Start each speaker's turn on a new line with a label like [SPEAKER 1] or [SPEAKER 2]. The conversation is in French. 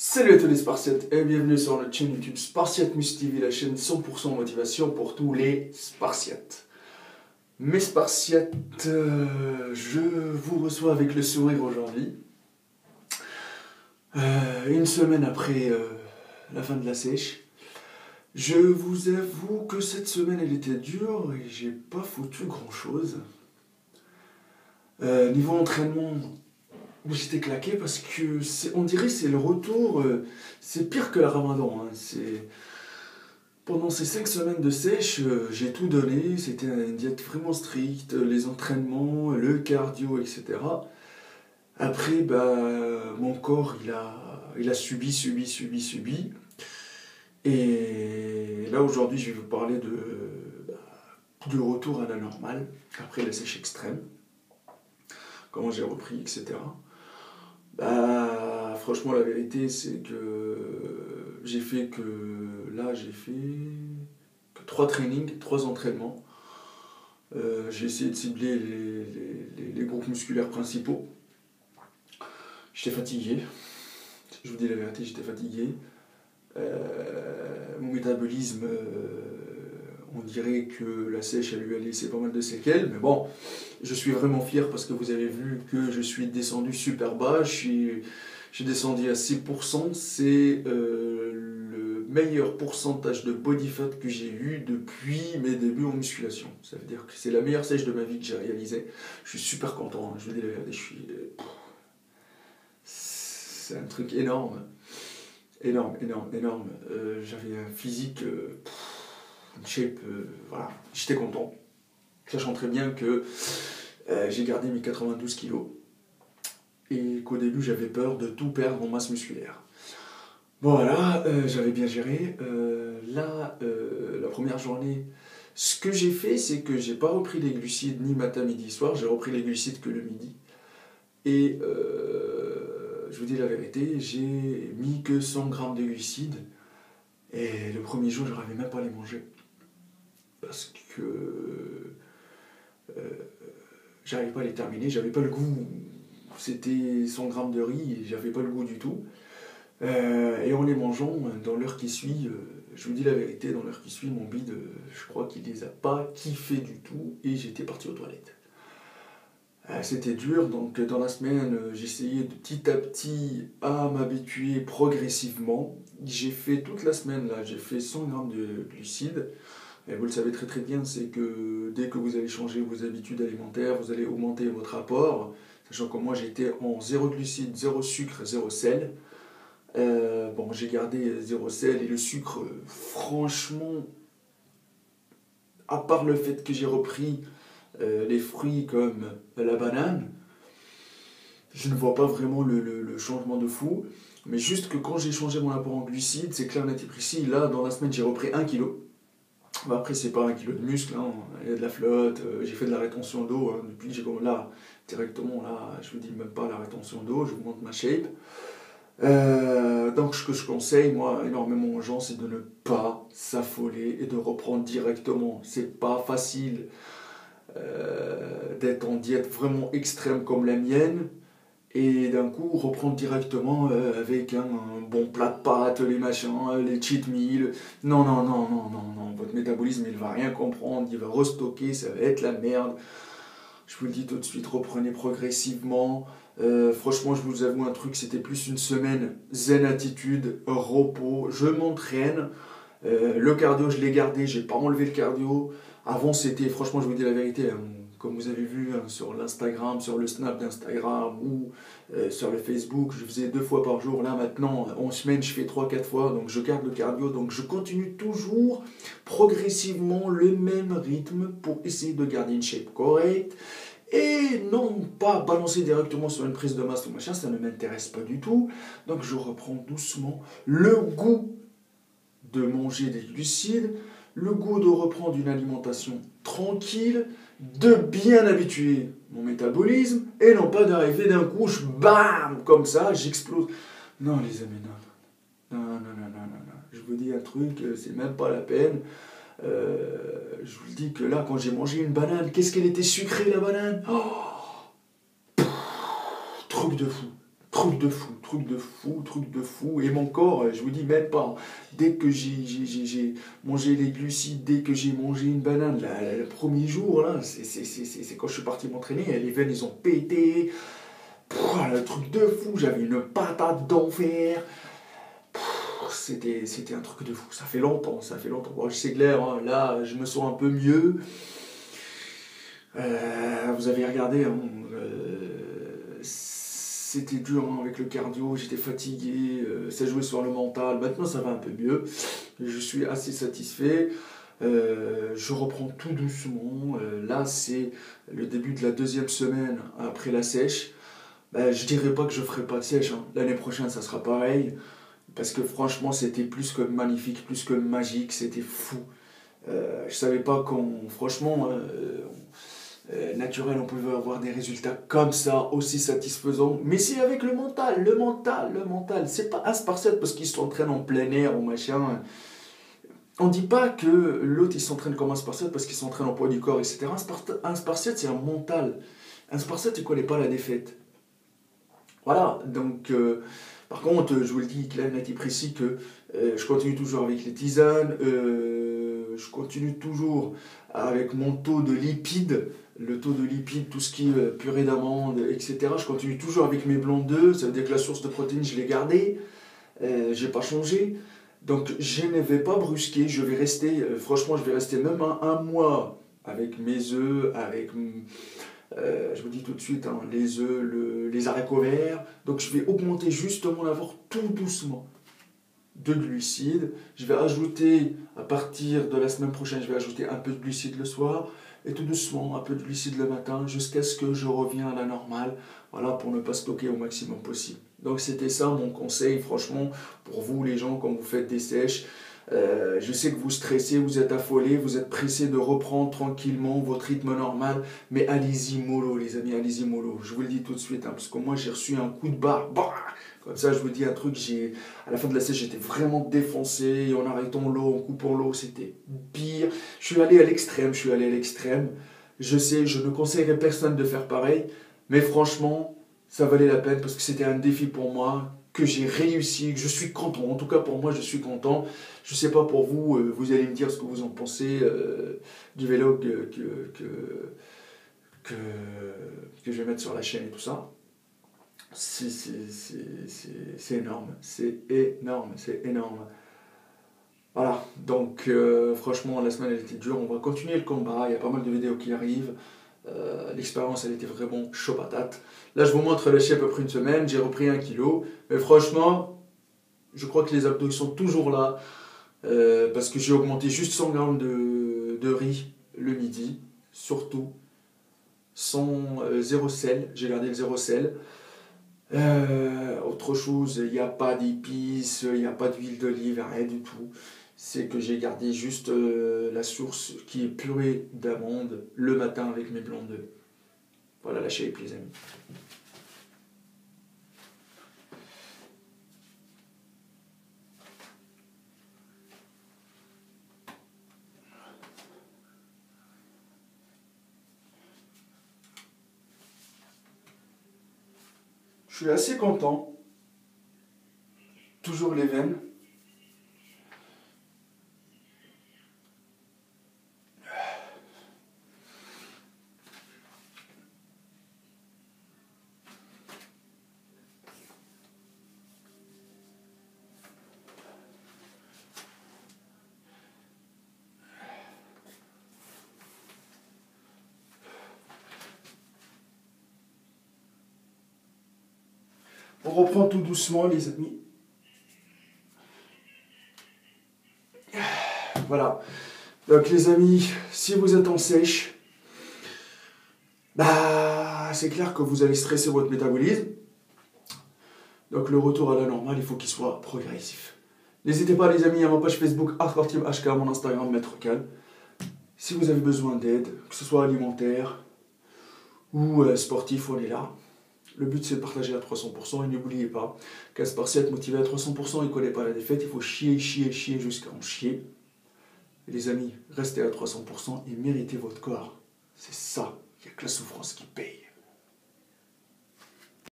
[SPEAKER 1] Salut à tous les Spartiates et bienvenue sur notre chaîne YouTube Spartiate Mus TV, la chaîne 100% motivation pour tous les Spartiates. Mes Spartiates, je vous reçois avec le sourire aujourd'hui. Une semaine après la fin de la sèche. Je vous avoue que cette semaine elle était dure et j'ai pas foutu grand chose. Niveau entraînement, j'étais claqué parce que on dirait c'est le retour, c'est pire que le ramadan. Hein. Pendant ces 5 semaines de sèche, j'ai tout donné, c'était une diète vraiment stricte, les entraînements, le cardio, etc. Après, mon corps, il a subi. Et là, aujourd'hui, je vais vous parler de retour à la normale, après la sèche extrême, comment j'ai repris, etc. Franchement, la vérité, c'est que j'ai fait que 3 trainings, 3 entraînements. J'ai essayé de cibler les groupes musculaires principaux. J'étais fatigué, je vous dis la vérité, j'étais fatigué. Mon métabolisme, on dirait que la sèche elle lui a laissé pas mal de séquelles, mais bon, je suis vraiment fier parce que vous avez vu que je suis descendu super bas, j'ai descendu à 6%, c'est le meilleur pourcentage de body fat que j'ai eu depuis mes débuts en musculation. Ça veut dire que c'est la meilleure sèche de ma vie que j'ai réalisée. Je suis super content, hein, je vous dis la vérité, c'est un truc énorme. Énorme. J'avais un physique, une shape, voilà. J'étais content. Sachant très bien que j'ai gardé mes 92 kilos. Et qu'au début, j'avais peur de tout perdre en masse musculaire. Voilà, j'avais bien géré. La première journée, ce que j'ai fait, c'est que j'ai pas repris les glucides ni matin, midi, soir. J'ai repris les glucides que le midi. Et je vous dis la vérité, j'ai mis que 100 grammes de glucides et le premier jour, je n'arrivais même pas à les manger parce que j'arrivais pas à les terminer, j'avais pas le goût. C'était 100 grammes de riz et j'avais pas le goût du tout. Et en les mangeant, dans l'heure qui suit, je vous dis la vérité, dans l'heure qui suit, mon bide, je crois qu'il les a pas kiffés du tout et j'étais parti aux toilettes. C'était dur, donc dans la semaine, j'essayais de petit à petit à m'habituer progressivement. J'ai fait toute la semaine, là, j'ai fait 100 grammes de glucides. Et vous le savez très très bien, c'est que dès que vous allez changer vos habitudes alimentaires, vous allez augmenter votre apport. Sachant que moi j'étais en 0 glucides, 0 sucre, 0 sel. J'ai gardé 0 sel et le sucre, franchement, à part le fait que j'ai repris les fruits comme la banane, je ne vois pas vraiment le changement de fou. Mais juste que quand j'ai changé mon apport en glucides, c'est clair, net et précis. Là, dans la semaine, j'ai repris 1 kg. Après, c'est pas 1 kg de muscle, hein. Il y a de la flotte, j'ai fait de la rétention d'eau. Hein. Depuis que j'ai commencé là, directement, là, je vous dis même pas la rétention d'eau, je vous montre ma shape. Donc ce que je conseille moi énormément aux gens, c'est de ne pas s'affoler et de reprendre directement. C'est pas facile d'être en diète vraiment extrême comme la mienne et d'un coup reprendre directement avec un bon plat de pâtes, les machins, les cheat meals. Non, votre métabolisme il va rien comprendre, il va restocker, ça va être la merde. Je vous le dis tout de suite, reprenez progressivement. Franchement, je vous avoue un truc, c'était plus une semaine zen attitude, repos, je m'entraîne. Le cardio, je l'ai gardé, j'ai pas enlevé le cardio. Avant, c'était, franchement, je vous dis la vérité, hein, comme vous avez vu hein, sur l'Instagram, sur le Snap d'Instagram ou sur le Facebook, je faisais 2 fois par jour. Là, maintenant, en semaine, je fais 3-4 fois, donc je garde le cardio. Donc, je continue toujours progressivement le même rythme pour essayer de garder une shape correcte. Et non pas balancer directement sur une prise de masse ou machin, ça ne m'intéresse pas du tout. Donc, je reprends doucement le goût de manger des glucides, le goût de reprendre une alimentation tranquille, de bien habituer mon métabolisme, et non pas d'arriver d'un coup, bam, comme ça, j'explose. Non les amis, non. Je vous dis un truc, c'est même pas la peine. Je vous dis que là, quand j'ai mangé une banane, qu'est-ce qu'elle était sucrée la banane. Oh, truc de fou. truc de fou, truc de fou, truc de fou. Et mon corps, je vous dis même pas, dès que j'ai mangé les glucides, dès que j'ai mangé une banane, le premier jour, là, c'est quand je suis parti m'entraîner, les veines, ils ont pété. Le truc de fou, j'avais une patate d'enfer. C'était un truc de fou, ça fait longtemps, ça fait longtemps. Bon, c'est clair, hein, là, je me sens un peu mieux. Vous avez regardé, hein, c'était dur hein, avec le cardio, j'étais fatigué, ça jouait sur le mental. Maintenant, ça va un peu mieux. Je suis assez satisfait. Je reprends tout doucement. Là, c'est le début de la deuxième semaine après la sèche. Je dirais pas que je ferai pas de sèche. Hein. L'année prochaine, ça sera pareil. Parce que franchement, c'était plus que magnifique, plus que magique, c'était fou. Je savais pas qu'on, franchement, naturel, on pouvait avoir des résultats comme ça, aussi satisfaisants. Mais c'est avec le mental, le mental, le mental. C'est pas un spartiate parce qu'il s'entraîne en plein air ou machin. On dit pas que l'autre il s'entraîne comme un spartiate parce qu'il s'entraîne en poids du corps, etc. Un spartiate, c'est un mental. Un spartiate, il connaît pas la défaite. Voilà, donc... par contre, je vous le dis clair, net et précis que je continue toujours avec les tisanes, je continue toujours avec mon taux de lipides, le taux de lipides, tout ce qui est purée d'amande, etc. Je continue toujours avec mes blancs d'œufs, ça veut dire que la source de protéines, je l'ai gardée, j'ai pas changé. Donc je ne vais pas brusquer, je vais rester, franchement, je vais rester même un mois avec mes œufs, avec... je vous dis tout de suite, hein, les œufs, les haricots verts. Donc je vais augmenter justement l'apport tout doucement de glucides. Je vais ajouter, à partir de la semaine prochaine, je vais ajouter un peu de glucides le soir. Et tout doucement, un peu de glucides le matin, jusqu'à ce que je revienne à la normale. Voilà, pour ne pas stocker au maximum possible. Donc c'était ça mon conseil, franchement, pour vous les gens, quand vous faites des sèches. Je sais que vous stressez, vous êtes affolés, vous êtes pressés de reprendre tranquillement votre rythme normal, mais allez-y mollo les amis, allez-y mollo. Je vous le dis tout de suite, hein, parce que moi j'ai reçu un coup de barre, bah, comme ça je vous dis un truc, à la fin de la sèche j'étais vraiment défoncé, et en arrêtant l'eau, en coupant l'eau, c'était pire. Je suis allé à l'extrême, je sais, je ne conseillerais personne de faire pareil, mais franchement, ça valait la peine parce que c'était un défi pour moi, que j'ai réussi, que je suis content. En tout cas, pour moi, je suis content. Je ne sais pas pour vous, vous allez me dire ce que vous en pensez du vélo que je vais mettre sur la chaîne et tout ça. C'est énorme, c'est énorme, c'est énorme. Voilà, donc franchement, la semaine, elle était dure. On va continuer le combat, il y a pas mal de vidéos qui arrivent. L'expérience, elle était vraiment chaud patate. Là, je vous montre le shape après une semaine, j'ai repris 1 kg. Mais franchement, je crois que les abdos sont toujours là. Parce que j'ai augmenté juste 100 grammes de riz le midi, surtout. Zéro sel, j'ai gardé le zéro sel. Autre chose, il n'y a pas d'épices, il n'y a pas d'huile d'olive, rien du tout. C'est que j'ai gardé juste la source qui est purée d'amande le matin avec mes blancs d'œufs. Voilà la shape les amis. Je suis assez content. Toujours les veines. On reprend tout doucement les amis. Voilà. Donc les amis, si vous êtes en sèche, c'est clair que vous allez stresser votre métabolisme. Donc le retour à la normale, il faut qu'il soit progressif. N'hésitez pas les amis à ma page Facebook ArtSportifHK, mon Instagram Maître Cal. Si vous avez besoin d'aide, que ce soit alimentaire ou sportif, on est là. Le but c'est de partager à 300% et n'oubliez pas qu'un spartiate motivé à 300%, il ne connaît pas la défaite, il faut chier jusqu'à en chier. Et les amis, restez à 300% et méritez votre corps. C'est ça, il n'y a que la souffrance qui paye.